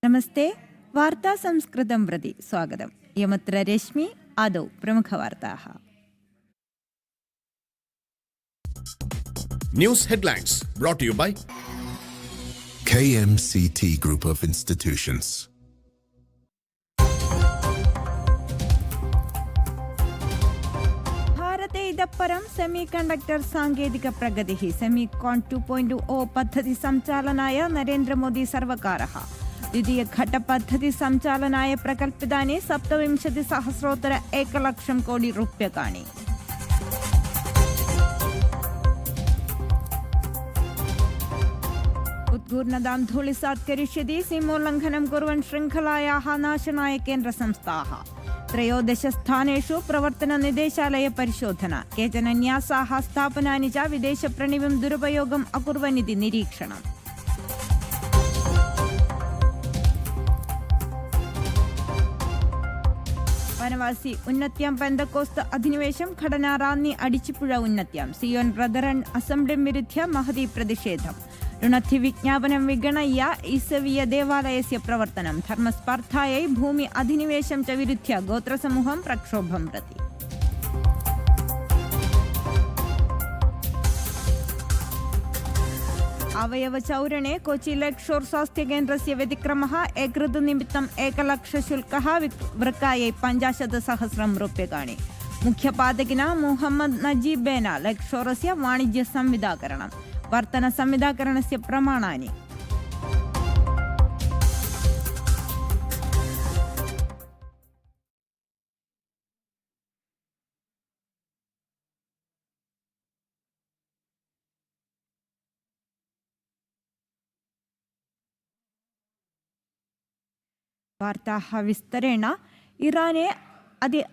नमस्ते वार्ता संस्कृतं प्रति स्वागतम्। यमत्र रश्मि आदौ प्रमुखवार्ताः। News headlines brought to you by KMCT Group of Institutions. भारते इतः परं सेमीकण्डक्टर् साङ्केतिक प्रगतिः सेमीकॉन 2.0 पद्धति सञ्चालनाय नरेन्द्रमोदी सर्वकारः द्वितीयघट्टपद्धति सञ्चालनाय प्रकल्पितानि 27,000 कोटि रूप्यकाणि। उद्घूर्णतां धूलिसात् करिष्यति सीमोल्लङ्घनं कुर्वन् शृङ्खलायाः नाशनाय केन्द्रसंस्थाः 13 स्थानेषु प्रवर्तननिदेशालय परिशोधना केचन न्यासाः स्थापनानि च विदेशप्रणिविं दुरुपयोगम् अकुर्वन्निति निरीक्षणम्। വനവാസി ഉന്നത്യം പെന്തക്കോസ്ത് അധിനിവേശം ഘടന റാന്നി അടിച്ചിപ്പുഴ ഉന്നത്യം സിയോൻ ബ്രദറൻ അസംബ്ലിം വിരുദ്ധ്യ മഹതി പ്രതിഷേധം ऋणद्धि विज्ञापनं विगणय्य ईसवीय देवालयस्य प्रवर्तनं धर्मस्पर्धायै भूमि अधिनिवेशं च विरुद्ध्य गोत्रसमूहं प्रक्षोभं प्रति। अवयवचौरणे कोचि लेक् शोर् स्वास्थ्यकेन्द्रस्य व्यतिक्रमः एकृतनिमित्तं 1,00,000 शुल्कः वृक्कायै 50,000 रूप्यकाणि। मुख्यपादकिना मुहम्मद नजीबेन लेक् शोरस्य वाणिज्य संविदाकरणं वर्तन संविदाकरणस्य प्रमाणानि। वार्ताः विस्तरेण। इराने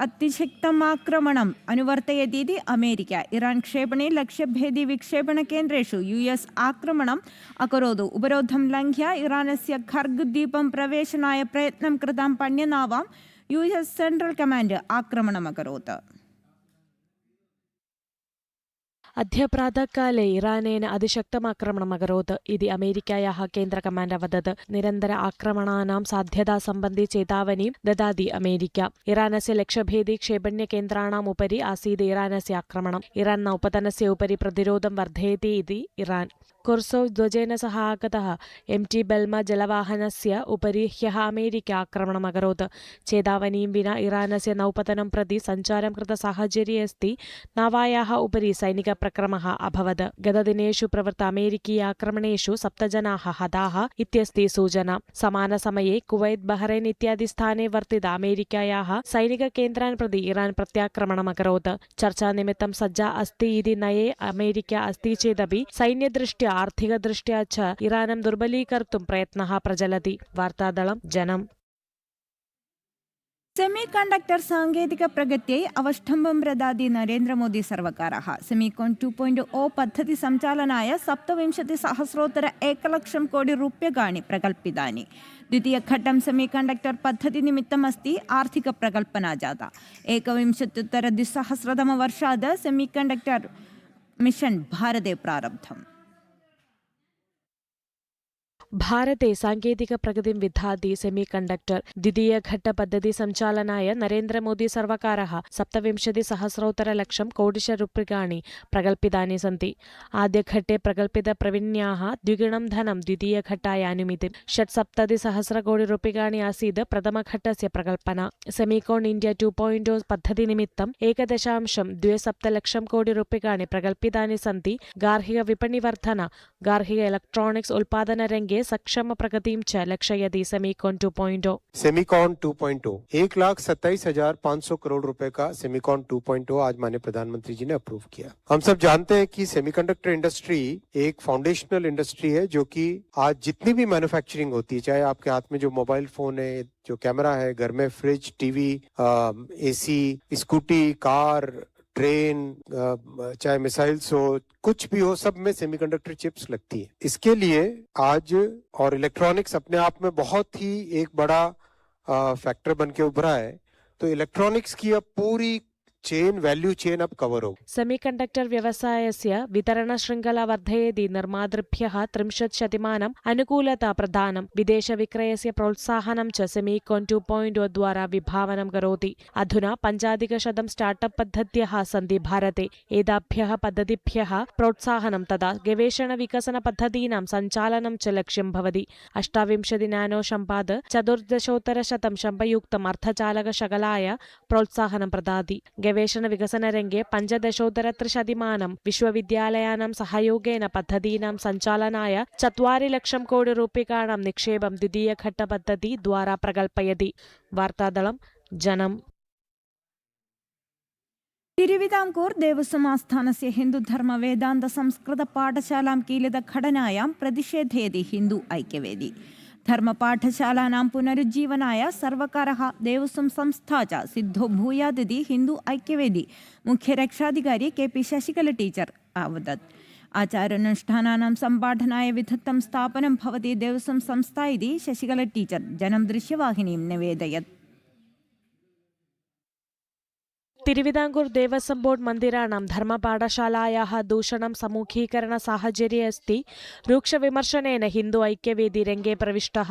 अतिशक्तमाक्रमणम् अनुवर्तयतीति अमेरिका इरान् क्षेपणे लक्ष्यभेदी विक्षेपणकेन्द्रेषु US आक्रमणम् अकरोत्। उपरोधं लङ्घ्य इरानस्य खर्ग् द्वीपं प्रवेशनाय प्रयत्नं कृतां पण्यनावां US सेण्ट्रल् कमाण्ड् आक्रमणम् अकरोत्। अद्य प्रातःकाले इरानेन अतिशक्तमाक्रमणम् अकरोत् इति अमेरिकायाः केन्द्र कमाण्ड् अवदत्। निरन्तर आक्रमणानां साध्यता सम्बन्धि चेतावनीं ददाति अमेरिका। इरानस्य लक्ष्यभेदी क्षेपण्यकेन्द्राणाम् उपरि आसीत् इरानस्य आक्रमणम्। इरान् नौपतनस्य उपरि प्रतिरोधं वर्धयति इति इरान्। कुर्सोव् ध्वजेन सह आगतः MT बेल्मा जलवाहनस्य उपरि ह्यः अमेरिका आक्रमणम् अकरोत्। चेतावनीं विना इरानस्य नौपतनं प्रति सञ्चारं कृत साहचर्ये अस्ति नावायाः उपरि सैनिकप्रक्रमः अभवत्। गतदिनेषु प्रवृत्त अमेरिकीय आक्रमणेषु 7 जनाः हताः इत्यस्ति सूचना। समानसमये कुवैत् बहरैन् इत्यादि स्थाने वर्तित अमेरिकायाः सैनिककेन्द्रान् प्रति इरान् प्रत्याक्रमणम् अकरोत्। चर्चानिमित्तं सज्जा अस्ति इति नये अमेरिका अस्ति चेदपि सैन्यदृष्ट्या आर्थिकदृष्ट्या च इरानं दुर्बलीकर्तुं प्रयत्नः प्रचलति। वार्तादलं जनम्। सेमीकण्डक्टर् साङ्केतिक प्रगत्यै अवष्टम्बं प्रदाति नरेन्द्रमोदी सर्वकारः सेमीकॉन 2.0 पद्धति सञ्चालनाय 27,000 कोटि रूप्यकाणि प्रकल्पितानि। द्वितीयघट्टं सेमीकण्डक्टर् पद्धति निमित्तम् अस्ति आर्थिक प्रकल्पना जाता। 21-2000 सेमीकण्डक्टर् मिशन् भारते प्रारब्धम्। भारते साङ्केतिक प्रगतिं विधाति सेमीकण्डक्टर् द्वितीयघट्टपद्धति सञ्चालनाय नरेन्द्रमोदी सर्वकारः 27,000 कोटिरूप्यकाणि प्रकल्पितानि सन्ति। आद्यघट्टे प्रकल्पितप्रविण्याः द्विगुणं धनं द्वितीयघट्टाय अनुमितिं 76,000 कोटि रूप्यकाणि आसीत् प्रथमघट्टस्य प्रकल्पना। सेमीकॉन इण्डिया 2.0 पद्धतिनिमित्तं 1.27 कोटि रूप्यकाणि प्रकल्पितानि सन्ति। गार्हिक विपणिवर्धन गार्हिक इलेक्ट्रॉनिक्स् उत्पादनरङ्गे सक्षम प्रगतिं च लक्षयति सेमीकॉन 2.0। सेमीकॉन 2.0 1,27,500 करोड़ रुपए का सेमीकॉन 2.0 आज माननीय प्रधानमंत्री जी ने अप्रूव किया। हम सब जानते हैं कि सेमीकंडक्टर इंडस्ट्री एक फाउंडेशनल इंडस्ट्री है जो कि आज जितनी भी मैन्युफैक्चरिंग होती है, चाहे आपके हाथ में जो मोबाइल फोन है, जो कैमरा है, घर में fridge, TV, AC, scooty, car, train, चाहे मिसाइल्स हो, कुछ भी हो, सब में सेमीकंडक्टर चिप्स लगती है। इसके लिए आज और इलेक्ट्रॉनिक्स अपने आप में बहुत ही एक बड़ा फैक्टर बन के उभरा है। तो इलेक्ट्रॉनिक्स की अब पूरी वैल्यू चेन अब कवर हो। सेमीकण्डक्टर् व्यवसायस्य वितरणशृङ्खला वर्धयति निर्मातृभ्यः 30% अनुकूलता प्रदानं विदेशविक्रयस्य प्रोत्साहनं च सेमीकोन् 2.0 द्वारा विभावनं करोति। अधुना 5% स्टार्टअप् पद्धत्यः सन्ति भारते। एताभ्यः पद्धतिभ्यः प्रोत्साहनं तथा गवेषणविकसनपद्धतीनां सञ्चालनं च लक्ष्यं भवति। 28 नानो शम्पाद 14% शम्पयुक्तम् अर्धचालकशकलाय प्रोत्साहनं प्रदाति। गवेषणविकसनरङ्गे 5.3% विश्वविद्यालयानां सहयोगेन पद्धतीनां सञ्चालनाय 4 लक्षं कोटि रूप्यकाणां निक्षेपं द्वितीयघट्टपद्धति द्वारा प्रकल्पयति। वार्तादलं जनम्। തിരുവിതാംകൂർ ദേവസ്വം ആസ്ഥാനस्य ഹിന്ദുധർമ്മ വേദാന്ത സംസ്കൃത പാഠശാലാം कीलितघटनायां प्रतिषेधयति हिन्दू ऐक्यवेदी। धर्मपाठशालानां पुनरुज्जीवनाय सर्वकारः देवस्वं संस्था च सिद्धो भूयादिति हिन्दू ऐक्यवेदी मुख्यरक्षाधिकारी KP शशिकला टीचर अवदत्। आचारानुष्ठानानां सम्पादनाय विधत्तं स्थापनं भवति देवस्वं संस्था इति शशिकला टीचर जनं दृश्यवाहिनीं निवेदयत्। तिरुवितांकूर देवस्वं बोर्ड मन्दिराणां धर्मपाठशालायाः दूषणं सम्मुखीकरण साहचर्ये अस्ति। रूक्षविमर्शनेन हिन्दू ऐक्यवेदी रङ्गे प्रविष्टः।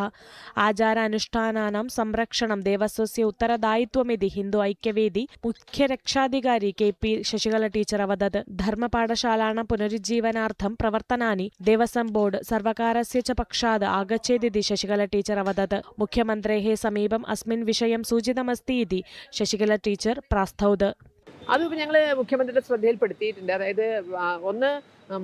आचारानुष्ठानानां संरक्षणं देवस्वस्य उत्तरदायित्वमिति हिन्दू ऐक्यवेदी मुख्यरक्षाधिकारी KP शशिकला टीचर अवदत्। धर्मपाठशालानां पुनरुज्जीवनार्थं प्रवर्तनानि देवस्वं बोर्ड सर्वकारस्य च पक्षात् आगच्छेदिति शशिकला टीचर अवदत्। मुख्यमन्त्रेः समीपम् अस्मिन् विषयं सूचितमस्ति इति शशिकला टीचर प्रास्थौत। അതിപ്പോൾ ഞങ്ങൾ മുഖ്യമന്ത്രിയുടെ ശ്രദ്ധയിൽപ്പെടുത്തിയിട്ടുണ്ട്. അതായത് ഒന്ന്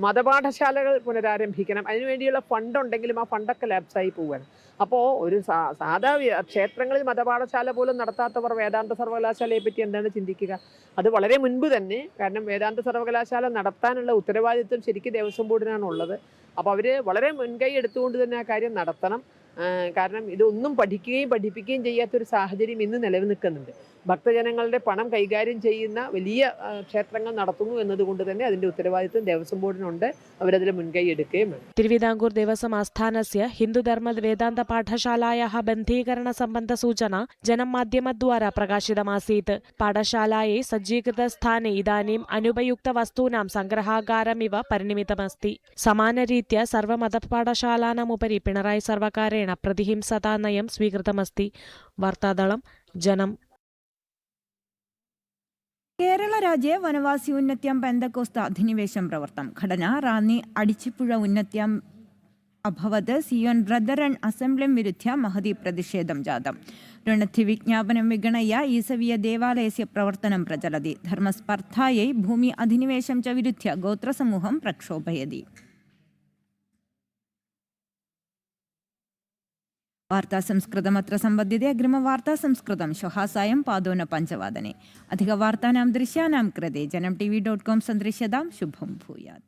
മതപാഠശാലകൾ പുനരാരംഭിക്കണം. അതിനുവേണ്ടിയുള്ള ഫണ്ട് ഉണ്ടെങ്കിലും ആ ഫണ്ടൊക്കെ ലാപ്സായി പോവുകയാണ്. അപ്പോൾ ഒരു സാധാ ക്ഷേത്രങ്ങളിൽ മതപാഠശാല പോലും നടത്താത്തവർ വേദാന്ത സർവകലാശാലയെ പറ്റി എന്താണ് ചിന്തിക്കുക? അത് വളരെ മുൻപ് തന്നെ, കാരണം വേദാന്ത സർവകലാശാല നടത്താനുള്ള ഉത്തരവാദിത്വം ശരിക്കും ദേവസ്വം ബോർഡിനാണ് ഉള്ളത്. അപ്പോൾ അവർ വളരെ മുൻകൈ എടുത്തുകൊണ്ട് തന്നെ ആ കാര്യം നടത്തണം. കാരണം ഇതൊന്നും പഠിക്കുകയും പഠിപ്പിക്കുകയും ചെയ്യാത്തൊരു സാഹചര്യം ഇന്ന് നിലനിൽക്കുന്നുണ്ട്. ഭക്തജനങ്ങളുടെ പണം കൈകാര്യം ചെയ്യുന്ന വലിയ ക്ഷേത്രങ്ങൾ നടത്തുന്നു എന്നതുകൊണ്ട് തന്നെ അതിന്റെ ഉത്തരവാദിത്വം ദേവസ്വം ബോർഡിനുണ്ട്. അവരതിൽ മുൻകൈ എടുക്കുകയും വേണം. തിരുവിതാംകൂർ ദേവസ്വം ആസ്ഥാനस्य ഹിന്ദുധർമ്മ വേദാന്ത പാഠശാलायाः बन्धीकरणसम्बन्धसूचना जनमाध्यमद्वारा प्रकाशितमासीत्। पाठशालायै सज्जीकृतस्थाने इदानीम् अनुपयुक्तवस्तूनां सङ्ग्रहागारमिव परिणमितमस्ति। समानरीत्या सर्वमतपाठशालानामुपरि पिणराई सर्वकारेण प्रतिहिंसता नयं स्वीकृतमस्ति। वार्तादलं जनम्। കേരള രാജ്യെ വനവാസി ഉന്നത്യം പെന്തക്കോസ്ത അധിനിവേശം പ്രവർത്തം ഘടന റാന്നി അടിച്ചിപ്പുഴ ഉന്നത്യം അഭവത് സിയോൻ ബ്രദറൻ അസംബ്ലിം വിരുദ്ധ്യ മഹതി പ്രതിഷേധം ജാതം ऋणथि विज्ञापनं विगणय्य ईसवीय देवालयस्य प्रवर्तनं प्रचलति। धर्मस्पर्धायै भूमि अधिनिवेशं च विरुद्ध्य गोत्रसमूहं प्रक्षोभयति। वार्ता संस्कृतमत्र सम्बध्यते। अग्रिमवार्ता संस्कृतं श्वः सायं पादोनपञ्चवादने। अधिकवार्तानां दृश्यानां कृते जनम् TV.com सन्दृश्यतां। शुभं भूयात्।